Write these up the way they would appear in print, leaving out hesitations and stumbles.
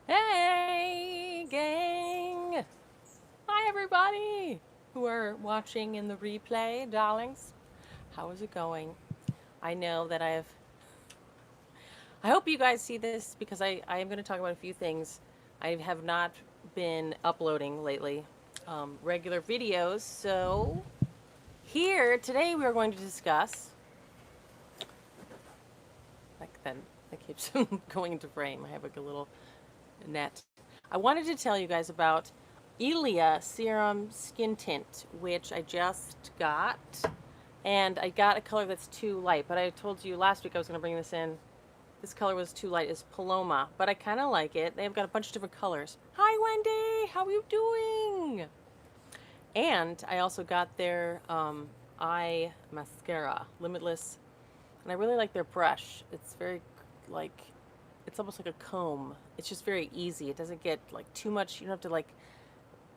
Hey, gang! Hi, everybody who are watching in the replay, darlings. How is it going? I know that I hope you guys see this because I am going to talk about a few things. I have not been uploading lately regular videos, so here today we are going to discuss. Like that keeps going into frame. I have like a little net. I wanted to tell you guys about Ilia Serum Skin Tint, which I just got. And I got a color that's too light, but I told you last week I was going to bring this in. This color was too light. It's Paloma, but I kind of like it. They've got a bunch of different colors. Hi, Wendy! How are you doing? And I also got their eye mascara, Limitless. And I really like their brush. It's very, like, it's almost like a comb. It's just very easy. It doesn't get like too much. You don't have to like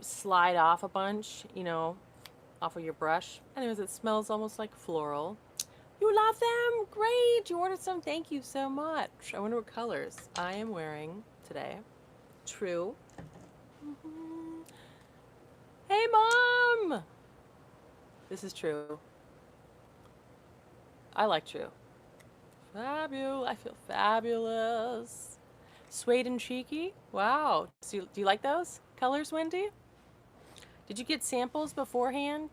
slide off a bunch, off of your brush. Anyways, it smells almost like floral. You love them? Great. You ordered some. Thank you so much. I wonder what colors I am wearing today. True. Mm-hmm. Hey, Mom! This is True. I like True. Fabulous. I feel fabulous. Suede and cheeky? Wow. Do you like those colors, Wendy? Did you get samples beforehand?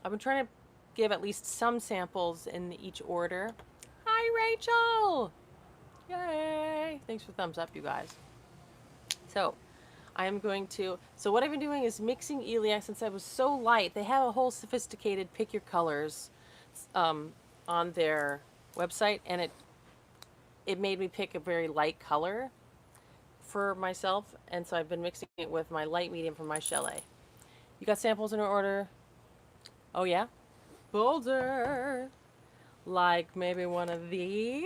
I've been trying to give at least some samples in each order. Hi, Rachel! Yay! Thanks for thumbs up, you guys. So, so what I've been doing is mixing Ilia since I was so light. They have a whole sophisticated pick your colors on their website, and it made me pick a very light color for myself, and so I've been mixing it with my light medium from my chalet. You got samples in order? Oh yeah? Bolder! Like maybe one of these?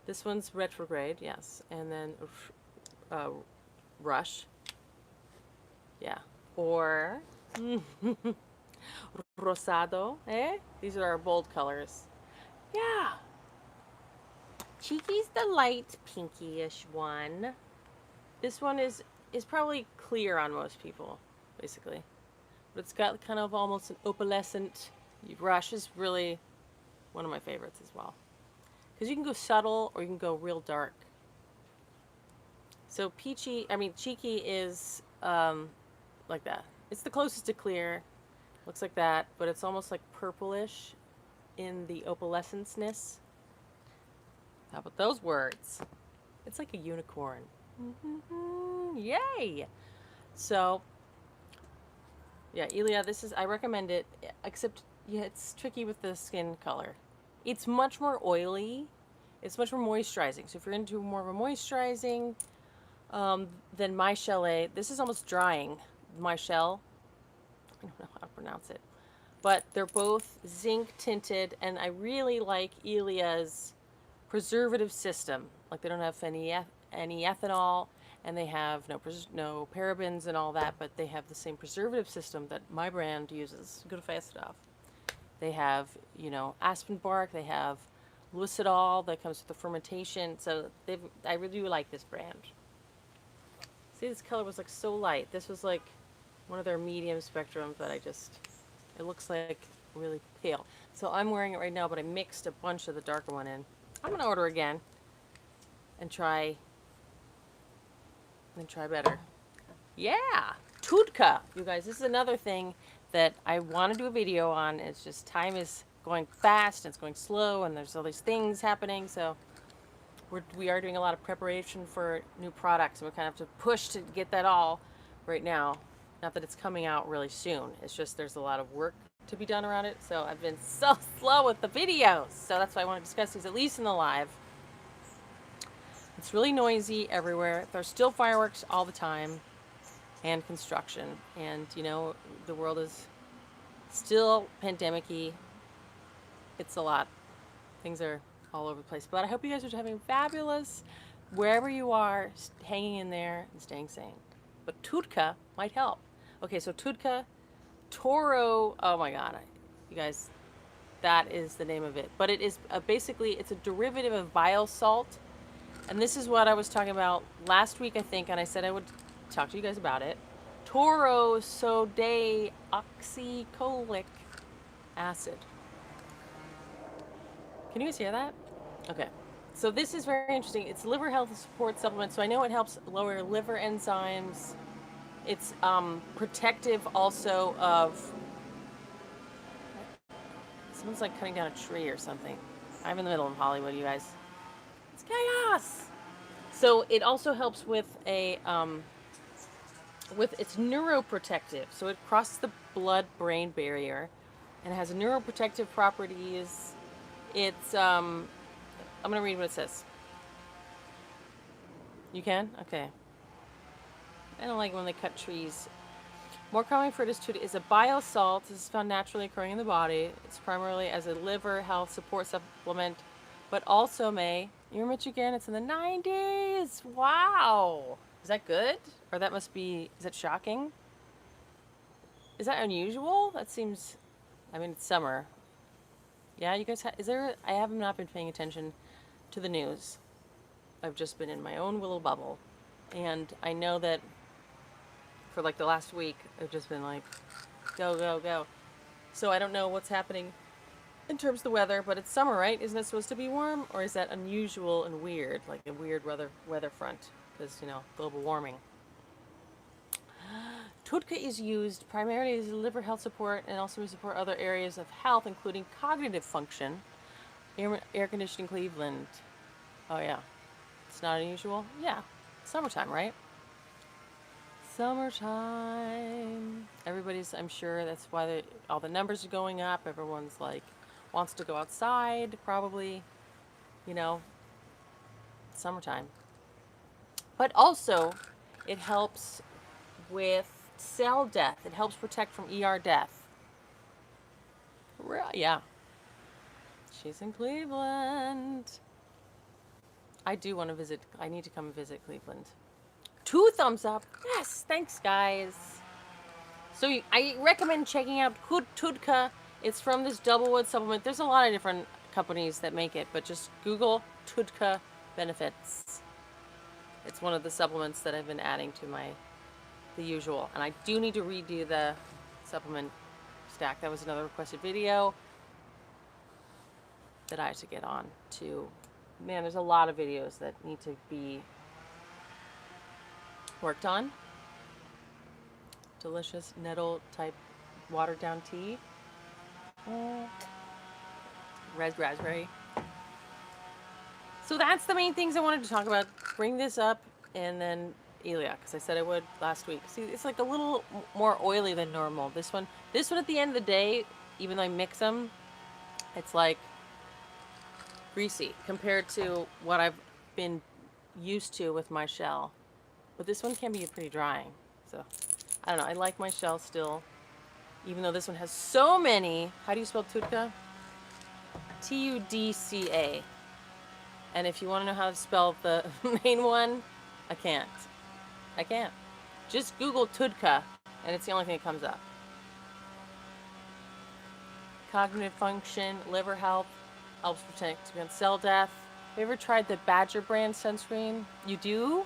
This one's retrograde, yes. And then Rush. Yeah. Or Rosado, eh? These are our bold colors. Yeah. Cheeky's the light pinky-ish one. This one is probably clear on most people, basically. But it's got kind of almost an opalescent brush. Is really one of my favorites as well. Because you can go subtle or you can go real dark. So cheeky is like that. It's the closest to clear. Looks like that, but it's almost like purplish in the opalescence-ness. How about those words? It's like a unicorn. Yay! So, yeah, Ilia, I recommend it, except yeah, it's tricky with the skin color. It's much more oily. It's much more moisturizing. So if you're into more of a moisturizing than My Chalet, this is almost drying. My Shell, I don't know how to pronounce it. But they're both zinc tinted, and I really like Ilia's preservative system. Like they don't have any ethanol, and they have no parabens and all that, but they have the same preservative system that my brand uses. Good fast stuff. They have, aspen bark. They have lucidol that comes with the fermentation. So I really do like this brand. See, this color was like so light. This was like one of their medium spectrum, but it looks like really pale. So I'm wearing it right now, but I mixed a bunch of the darker one in. I'm gonna order again and try better. Yeah, TUDCA, you guys. This is another thing that I want to do a video on. It's just time is going fast and it's going slow, and there's all these things happening. So we are doing a lot of preparation for new products, and we kind of have to push to get that all right now. Not that it's coming out really soon. It's just there's a lot of work to be done around it. So I've been so slow with the videos. So that's why I want to discuss these at least in the live. It's really noisy everywhere. There's still fireworks all the time and construction. And, the world is still pandemic-y. It's a lot. Things are all over the place. But I hope you guys are having fabulous wherever you are, hanging in there and staying sane. But TUDCA might help. Okay, so TUDCA, Toro, oh my god, you guys, that is the name of it. But it is basically, it's a derivative of biosalt, And this is what I was talking about last week, I think, and I said I would talk to you guys about it. Taurodeoxycholic acid. Can you guys hear that? Okay. So this is very interesting. It's liver health support supplement. So I know it helps lower liver enzymes. It's protective also of... Someone's like cutting down a tree or something. I'm in the middle of Hollywood, you guys. It's chaos. So it also helps with a it's neuroprotective. So it crosses the blood-brain barrier and has neuroprotective properties. It's I'm gonna read what it says. You can? Okay. I don't like when they cut trees. More common for it is a biosalt. This is found naturally occurring in the body. It's primarily as a liver health support supplement, but also may... You remember again? It's in the 90s. Wow. Is that good? Or that must be... Is that shocking? Is that unusual? That seems... I mean, it's summer. Yeah, you guys... Is there... I have not been paying attention to the news. I've just been in my own little bubble. And I know that for like the last week, I've just been like, go, go, go. So I don't know what's happening in terms of the weather, but it's summer, right? Isn't it supposed to be warm? Or is that unusual and weird, like a weird weather front? Because, you know, global warming. TUDCA is used primarily as a liver health support and also to support other areas of health, including cognitive function. Air conditioning Cleveland. Oh, yeah. It's not unusual? Yeah. Summertime, right? Summertime. Everybody's, I'm sure that's why all the numbers are going up. Everyone's like, wants to go outside, probably, you know, summertime. But also, it helps with cell death. It helps protect from ER death. Yeah. She's in Cleveland. I do want to visit. I need to come visit Cleveland. 2 thumbs up. Yes, thanks, guys. So I recommend checking out TUDCA. It's from this doublewood supplement. There's a lot of different companies that make it, but just Google TUDCA benefits. It's one of the supplements that I've been adding to the usual. And I do need to redo the supplement stack. That was another requested video that I have to get on to. Man, there's a lot of videos that need to be worked on. Delicious nettle type watered down tea. Red raspberry. So that's the main things I wanted to talk about. Bring this up, and then Elia, because I said I would last week. See, it's like a little more oily than normal. This one at the end of the day, even though I mix them, it's like greasy compared to what I've been used to with my shell. But this one can be pretty drying. So, I don't know. I like my shell still. Even though this one has so many... How do you spell TUDCA? TUDCA. And if you want to know how to spell the main one, I can't. I can't. Just Google TUDCA, and it's the only thing that comes up. Cognitive function, liver health, helps protect against cell death. Have you ever tried the Badger brand sunscreen? You do?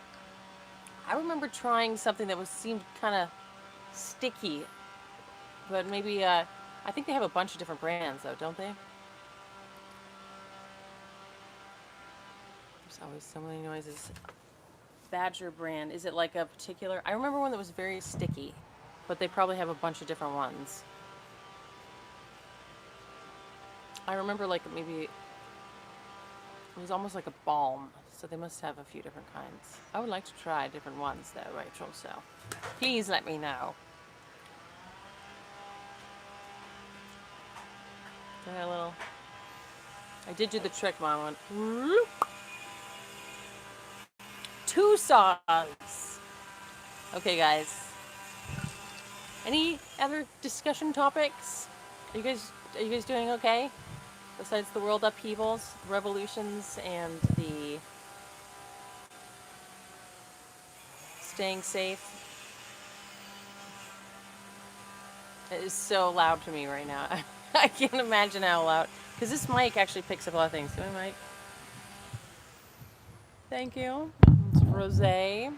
I remember trying something that seemed kind of sticky, but maybe, I think they have a bunch of different brands though, don't they? There's always so many noises. Badger brand, is it like a particular, I remember one that was very sticky, but they probably have a bunch of different ones. I remember like maybe, it was almost like a balm. So they must have a few different kinds. I would like to try different ones though, Rachel, so please let me know. Got a little... I did do the trick, Mom. 2 songs. Okay, guys. Any other discussion topics? Are you guys doing okay? Besides the world upheavals, revolutions, and the staying safe. It is so loud to me right now. I can't imagine how loud. Because this mic actually picks up a lot of things. Come on, mic. Thank you. It's rosé,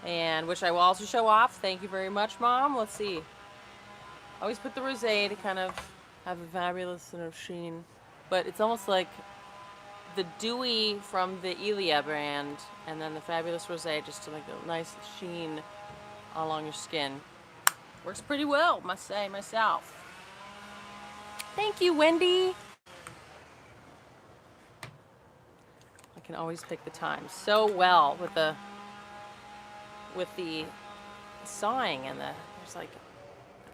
and which I will also show off. Thank you very much, Mom. Let's see. I always put the rosé to kind of have a fabulous sort of sheen, but it's almost like the dewy from the Ilia brand, and then the fabulous rosé just to like a nice sheen along your skin. Works pretty well, must say myself. Thank you, Wendy. I can always pick the time so well with the sawing and there's like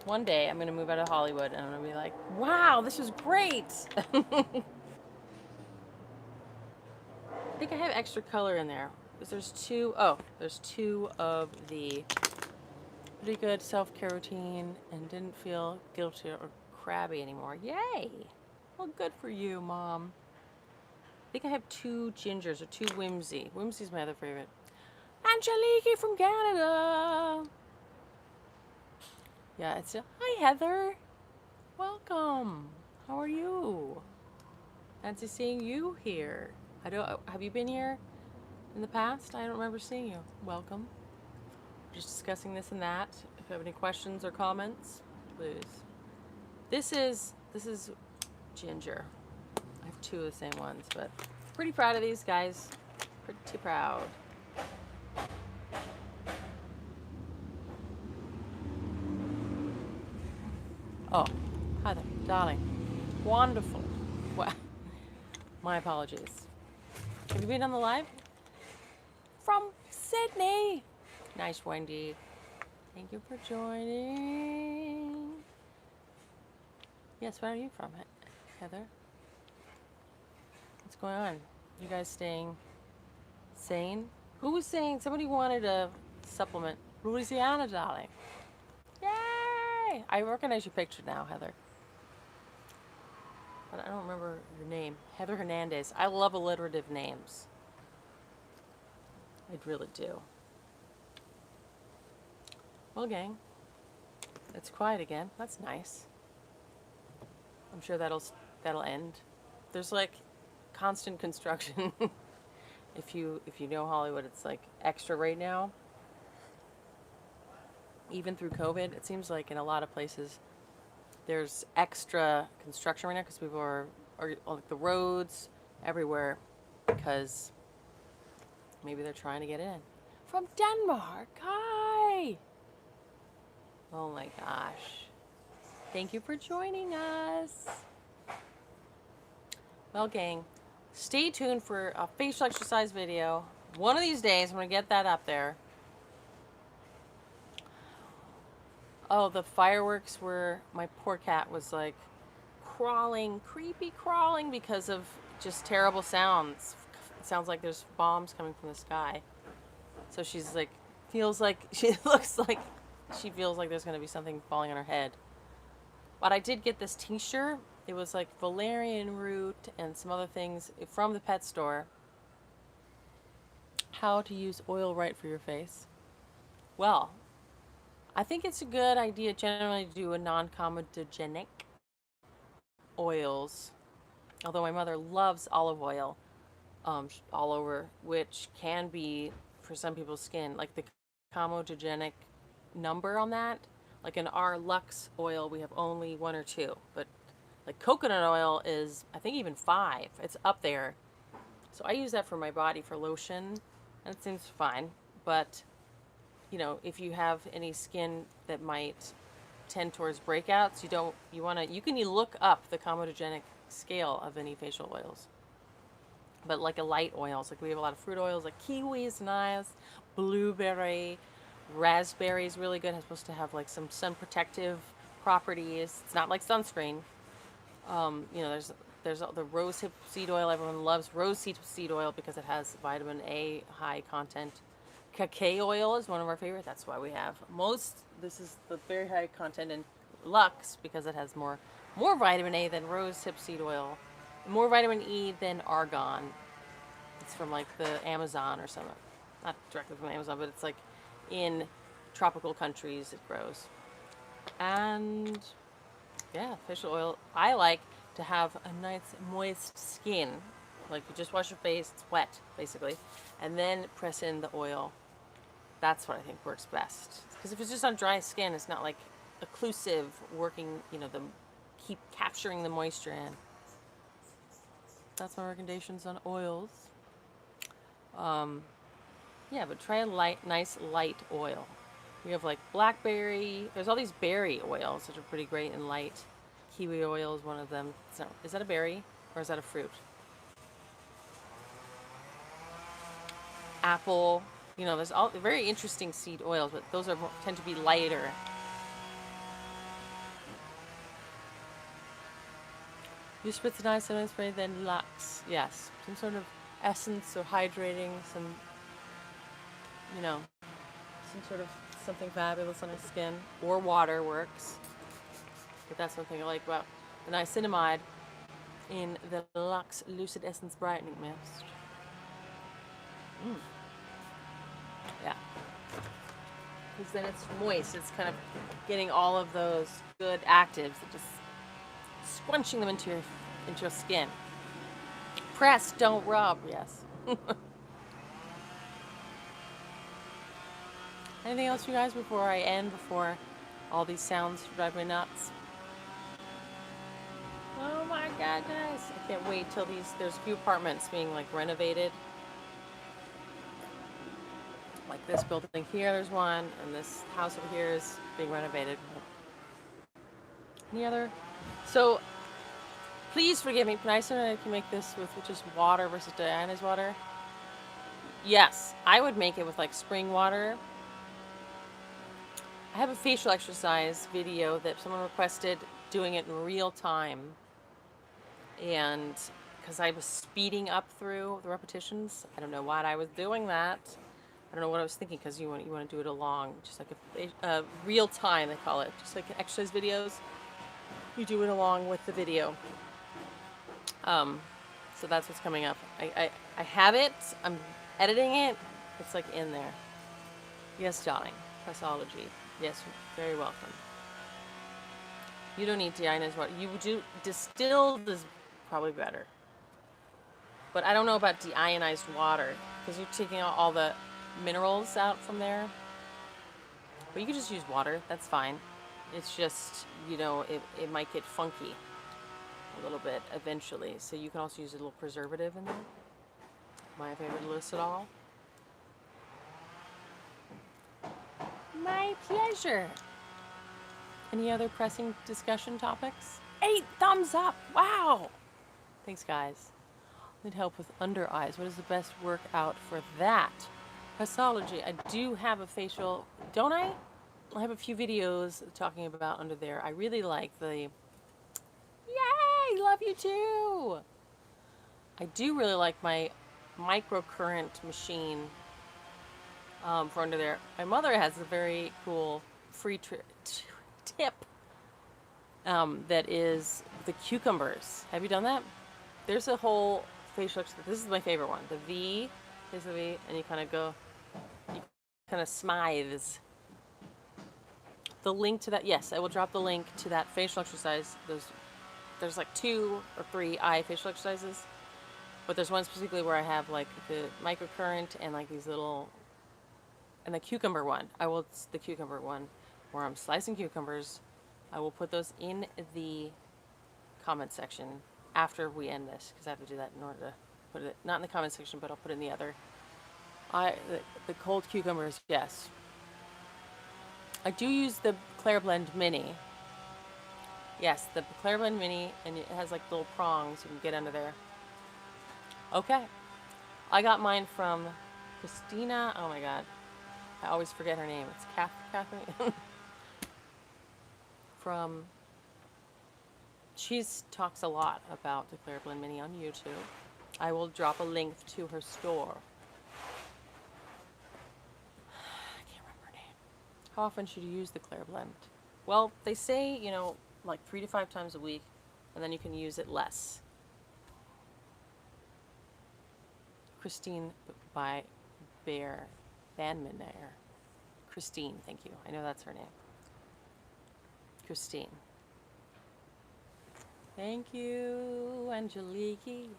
one day I'm gonna move out of Hollywood and I'm gonna be like, wow, this was great. I think I have extra color in there because there's two of the pretty good self-care routine and didn't feel guilty or crabby anymore. Yay! Well, good for you, Mom. I think I have 2 gingers or 2 Whimsy. Whimsy's my other favorite. Angelique from Canada. Yeah, it's hi Heather. Welcome. How are you? Fancy seeing you here. Have you been here in the past? I don't remember seeing you. Welcome. Just discussing this and that. If you have any questions or comments, please. This is ginger. I have 2 of the same ones, but pretty proud of these guys. Pretty proud. Oh, hi there, darling. Wonderful. Well, my apologies. Have you been on the live? From Sydney. Nice, Wendy. Thank you for joining. Yes, where are you from, Heather? What's going on? You guys staying sane? Who was saying somebody wanted a supplement? Louisiana, darling. Yay! I recognize your picture now, Heather. But I don't remember your name. Heather Hernandez. I love alliterative names. I really do. Well, gang, it's quiet again. That's nice. I'm sure that'll end. There's like constant construction. If you know Hollywood, it's like extra right now. Even through COVID, it seems like in a lot of places there's extra construction right now because people are like the roads everywhere because maybe they're trying to get in. From Denmark, hi! Oh my gosh. Thank you for joining us. Well, gang, stay tuned for a facial exercise video. One of these days, I'm going to get that up there. Oh, the fireworks were, my poor cat was like crawling, creepy crawling because of just terrible sounds. It sounds like there's bombs coming from the sky. So she's like, feels like, she looks like, she feels like there's going to be something falling on her head. But I did get this tincture. It was like valerian root and some other things from the pet store. How to use oil right for your face. Well, I think it's a good idea generally to do a non-comedogenic oils. Although my mother loves olive oil all over, which can be, for some people's skin, like the comedogenic number on that. Like in our LUX oil, we have only 1 or 2. But like coconut oil is, I think, even 5. It's up there. So I use that for my body for lotion, and it seems fine. But you know, if you have any skin that might tend towards breakouts, you can look up the comedogenic scale of any facial oils. But like a light oils, like we have a lot of fruit oils, like kiwi is nice, blueberry, raspberry is really good. It's supposed to have like some sun protective properties. It's not like sunscreen. You know, there's the rosehip seed oil. Everyone loves rosehip seed oil because it has vitamin A high content. Cacao oil is one of our favorite. That's why we have this is the very high content in LUX because it has more vitamin A than rosehip seed oil, more vitamin E than argan. It's from like the Amazon or something. Not directly from Amazon, but it's like in tropical countries it grows. And yeah, facial oil. I like to have a nice moist skin. Like you just wash your face, it's wet basically. and then press in the oil. That's what I think works best. Because if it's just on dry skin, it's not like occlusive working, you know, the keep capturing the moisture in. That's my recommendations on oils. Yeah, but try a nice light oil. We have like blackberry. There's all these berry oils that are pretty great and light. Kiwi oil is one of them. So, is that a berry or is that a fruit? Apple. You know, there's all very interesting seed oils, but those tend to be lighter. You spritz an eye setting spray, then LUX. Yes, some sort of essence or hydrating, some, you know, some sort of something fabulous on our skin. Or water works. But that's one thing I like about the niacinamide in the LUX Lucid Essence Brightening Mist. Yeah. Because then it's moist. It's kind of getting all of those good actives and just squunching them into your skin. Press, don't rub. Yes. Anything else, you guys, before I end? Before all these sounds drive me nuts? Oh my god, guys! I can't wait till there's a few apartments being like renovated. Like this building here, there's one, and this house over here is being renovated. Any other? So, please forgive me. Nicer I can make this with just water versus deionized water. Yes, I would make it with like spring water. I have a facial exercise video that someone requested doing it in real time. And because I was speeding up through the repetitions, I don't know why I was doing that. I don't know what I was thinking, because you want to do it along, just like a real time, they call it, just like exercise videos. You do it along with the video. So that's what's coming up. I have it. I'm editing it. It's like in there. Yes, darling. Pressology. Yes, very welcome. You don't need deionized water. You do distilled is probably better. But I don't know about deionized water, because you're taking out all the minerals out from there. But you can just use water. That's fine. It's just, you know, it might get funky a little bit eventually. So you can also use a little preservative in there. My favorite list at all. My pleasure. Any other pressing discussion topics? 8 thumbs up. Wow. Thanks, guys. Need help with under eyes. What is the best workout for that? Pressology. I do have a facial, don't I? I have a few videos talking about under there. I really like the... Yay! Love you too! I do really like my microcurrent machine for under there. My mother has a very cool free tip that is the cucumbers. Have you done that? There's a whole facial... This is my favorite one. The V is the V, and you kind of go... You kind of smithes. The link to that... Yes, I will drop the link to that facial exercise. There's like 2 or 3 eye facial exercises. But there's one specifically where I have like the microcurrent and like these little... And the cucumber one. The cucumber one where I'm slicing cucumbers. I will put those in the comment section after we end this, because I have to do that in order to put it, not in the comment section, but I'll put it in the other. The cold cucumbers, yes. I do use the Clareblend Mini. Yes, the Clareblend Mini, and it has like little prongs you can get under there. Okay. I got mine from Christina. Oh my god. I always forget her name. It's Catherine. She talks a lot about the Clareblend Mini on YouTube. I will drop a link to her store. I can't remember her name. How often should you use the Clareblend? Well, they say, you know, like 3 to 5 times a week, and then you can use it less. Christine by Bear Vanminair. Christine, thank you. I know that's her name. Christine. Thank you, Angelique.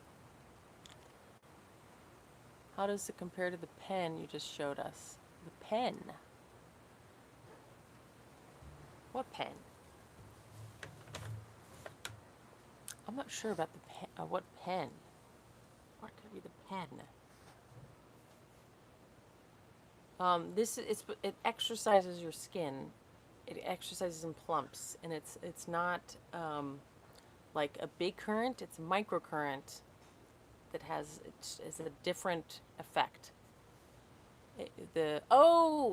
How does it compare to the pen you just showed us? The pen? What pen? I'm not sure about the pen. What pen? What could be the pen? It exercises your skin. It exercises in plumps, and it's not like a big current. It's a microcurrent that is a different effect.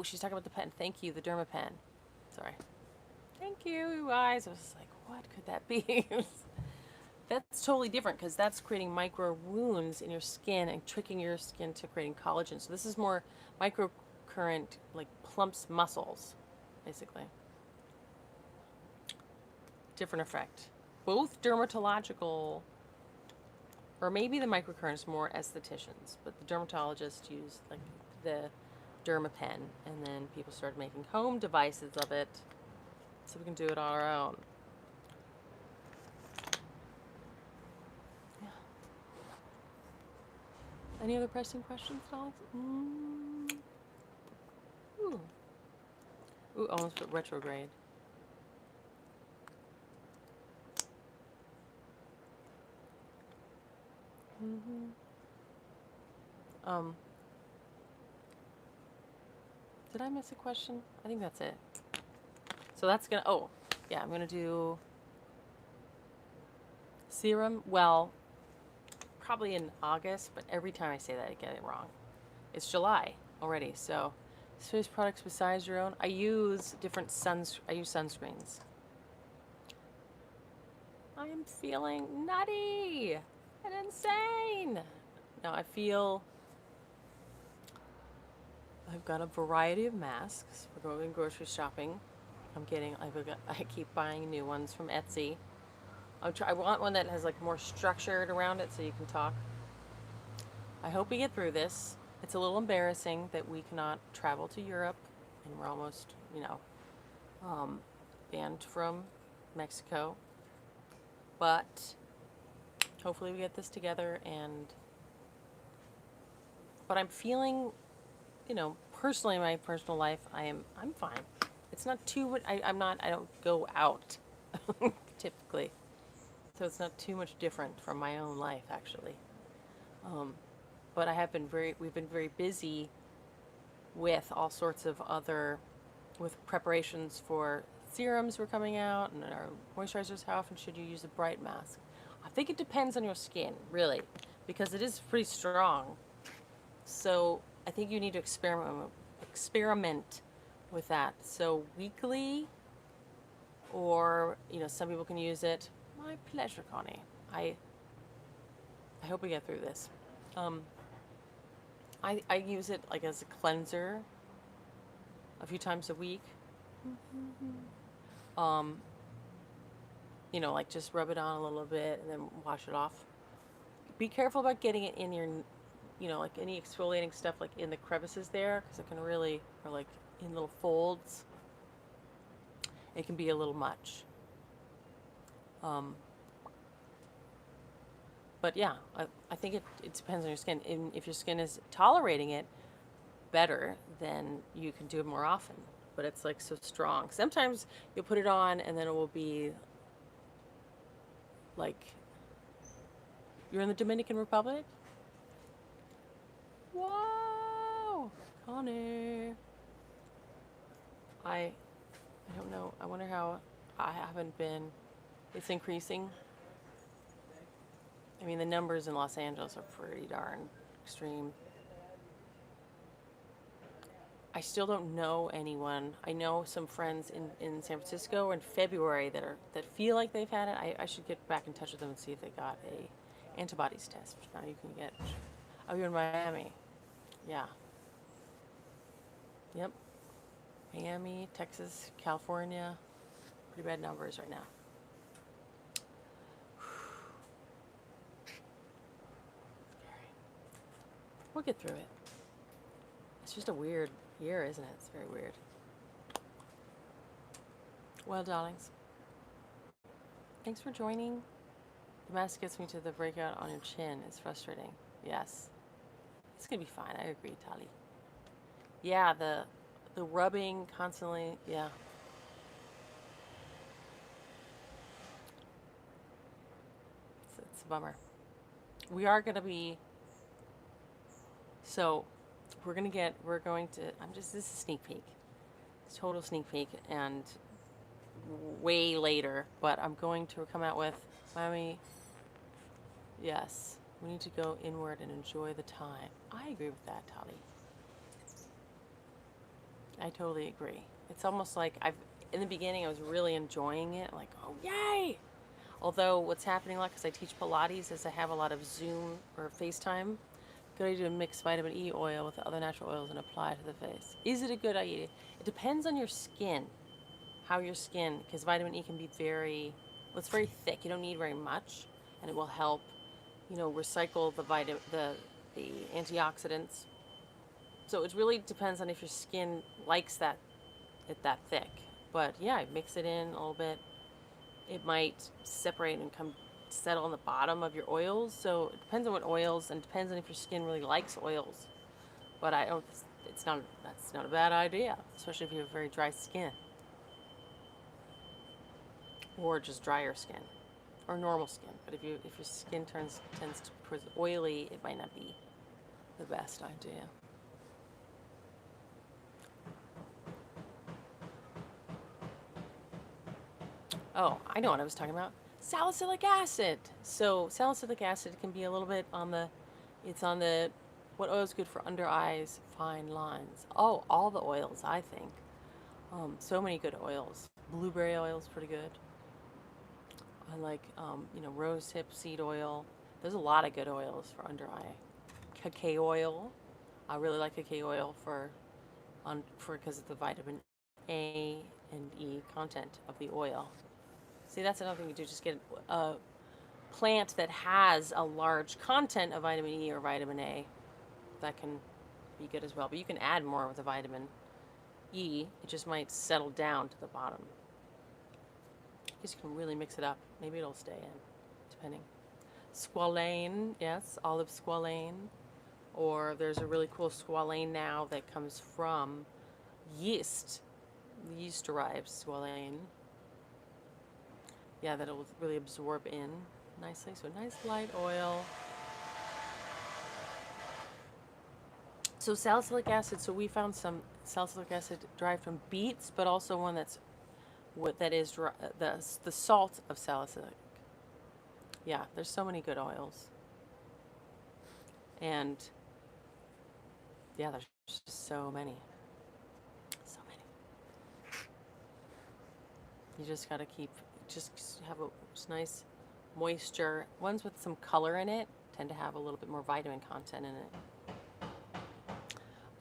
She's talking about the pen. Thank you, the Derma pen. Sorry. Thank you, you guys. I was like, what could that be? That's totally different because that's creating micro wounds in your skin and tricking your skin to creating collagen. So this is more microcurrent, like plumps muscles, basically. Different effect. Both dermatological, or maybe the microcurrent is more estheticians, but the dermatologists use like the Derma pen, and then people started making home devices of it so we can do it on our own. Yeah. Any other pressing questions, Alex? Ooh. Ooh, almost put retrograde. Did I miss a question? I think that's it. So that's gonna, I'm gonna do serum, well, probably in August, but every time I say that I get it wrong. It's July already, so face products besides your own. I use sunscreens. I am feeling nutty and insane. Now I've got a variety of masks for going grocery shopping. I keep buying new ones from Etsy. I want one that has like more structured around it so you can talk. I hope we get through this. It's a little embarrassing that we cannot travel to Europe, and we're almost, banned from Mexico. But hopefully we get this together, but I'm feeling, personally in my personal life, I'm fine. It's not too, I don't go out typically. So it's not too much different from my own life, actually. But we've been very busy with all sorts of with preparations for serums were coming out and our moisturizers. How often should you use a bright mask? I think it depends on your skin, really, because it is pretty strong. So I think you need to experiment with that. So weekly, or some people can use it. My pleasure, Connie. I hope we get through this. I use it like as a cleanser a few times a week. Like just rub it on a little bit and then wash it off. Be careful about getting it in your, like any exfoliating stuff like in the crevices there, because it can really, or like in little folds, it can be a little much. But yeah, I think it depends on your skin. And if your skin is tolerating it better, then you can do it more often. But it's like so strong. Sometimes you'll put it on and then it will be like, you're in the Dominican Republic? Whoa! Connie. I don't know. I wonder how I haven't been. It's increasing. I mean, the numbers in Los Angeles are pretty darn extreme. I still don't know anyone. I know some friends in San Francisco in February that feel like they've had it. I should get back in touch with them and see if they got a antibodies test, which now you can get. Oh, you're in Miami. Yeah. Yep. Miami, Texas, California. Pretty bad numbers right now. We'll get through it. It's just a weird year, isn't it? It's very weird. Well, darlings, thanks for joining. The mask gets me to the breakout on your chin. It's frustrating. Yes. It's gonna be fine. I agree, Tali. Yeah, the rubbing constantly. Yeah. It's a bummer. We are gonna be. So, we're going to. This is a sneak peek. It's a total sneak peek, and way later. But I'm going to come out with, Mommy. Yes, we need to go inward and enjoy the time. I agree with that, Tali. I totally agree. It's almost like in the beginning, I was really enjoying it, like, oh, yay! Although what's happening a lot, because I teach Pilates, is I have a lot of Zoom or FaceTime. Good idea to mix vitamin E oil with other natural oils and apply to the face. Is it a good idea? It depends on your skin, how your skin, because vitamin E can be well, it's very thick. You don't need very much, and it will help, recycle the antioxidants. So it really depends on if your skin likes that thick. But yeah, mix it in a little bit. It might separate and settle on the bottom of your oils. So it depends on what oils, and depends on if your skin really likes oils. But that's not a bad idea, especially if you have very dry skin. Or just drier skin. Or normal skin. But if your skin tends towards oily, it might not be the best idea. Oh, I know what I was talking about. Salicylic acid. So salicylic acid can be a little bit what oil is good for under eyes, fine lines. Oh, all the oils, I think. So many good oils. Blueberry oil is pretty good. I like, rose hip seed oil. There's a lot of good oils for under eye. Cacao oil. I really like cacao oil because of the vitamin A and E content of the oil. See, that's another thing you do. Just get a plant that has a large content of vitamin E or vitamin A. That can be good as well. But you can add more with the vitamin E. It just might settle down to the bottom. Because you can really mix it up. Maybe it'll stay in, depending. Squalane, yes, olive squalane. Or there's a really cool squalane now that comes from yeast. Yeast-derived squalane. Yeah, that'll really absorb in nicely. So nice light oil. So salicylic acid. So we found some salicylic acid derived from beets, but also one that is the salt of salicylic. Yeah, there's so many good oils. And yeah, there's just so many. So many. You just gotta have a nice moisture. Ones with some color in it tend to have a little bit more vitamin content in it.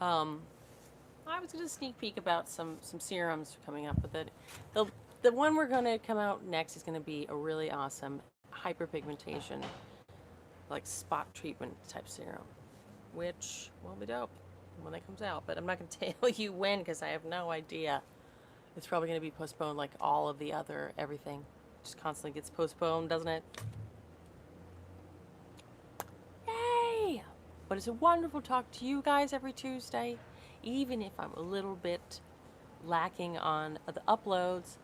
I was gonna sneak peek about some serums coming up, but the one we're gonna come out next is gonna be a really awesome hyperpigmentation, like spot treatment type serum, which will be dope when it comes out. But I'm not gonna tell you when because I have no idea. It's probably gonna be postponed like all of the other everything. Just constantly gets postponed, doesn't it? Yay! But it's a wonderful talk to you guys every Tuesday, even if I'm a little bit lacking on the uploads.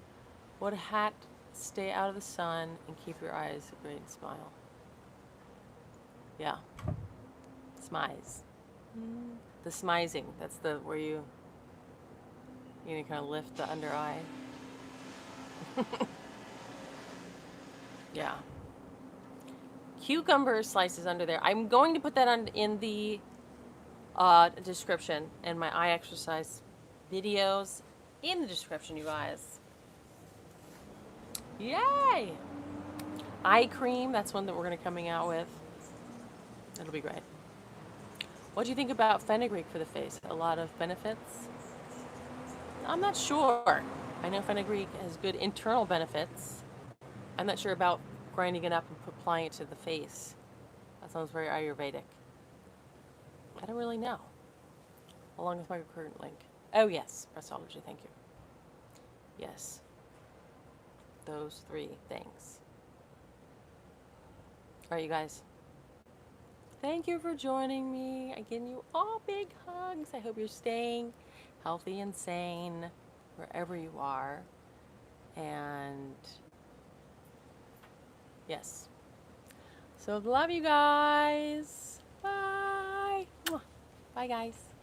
What a hat! Stay out of the sun and keep your eyes great and smile. Yeah. Smize. The smizing. That's where you kind of lift the under eye. Yeah. Cucumber slices under there. I'm going to put that in the description, and my eye exercise videos in the description, you guys. Yay! Eye cream, that's one that we're going to coming out with. It'll be great. What do you think about fenugreek for the face? A lot of benefits? I'm not sure. I know fenugreek has good internal benefits. I'm not sure about grinding it up and applying it to the face. That sounds very Ayurvedic. I don't really know. Along with microcurrent link. Oh yes, Restology, thank you. Yes. Those 3 things. All right, you guys. Thank you for joining me. I give you all big hugs. I hope you're staying healthy and sane wherever you are. And yes. So love you guys. Bye. Mwah. Bye guys.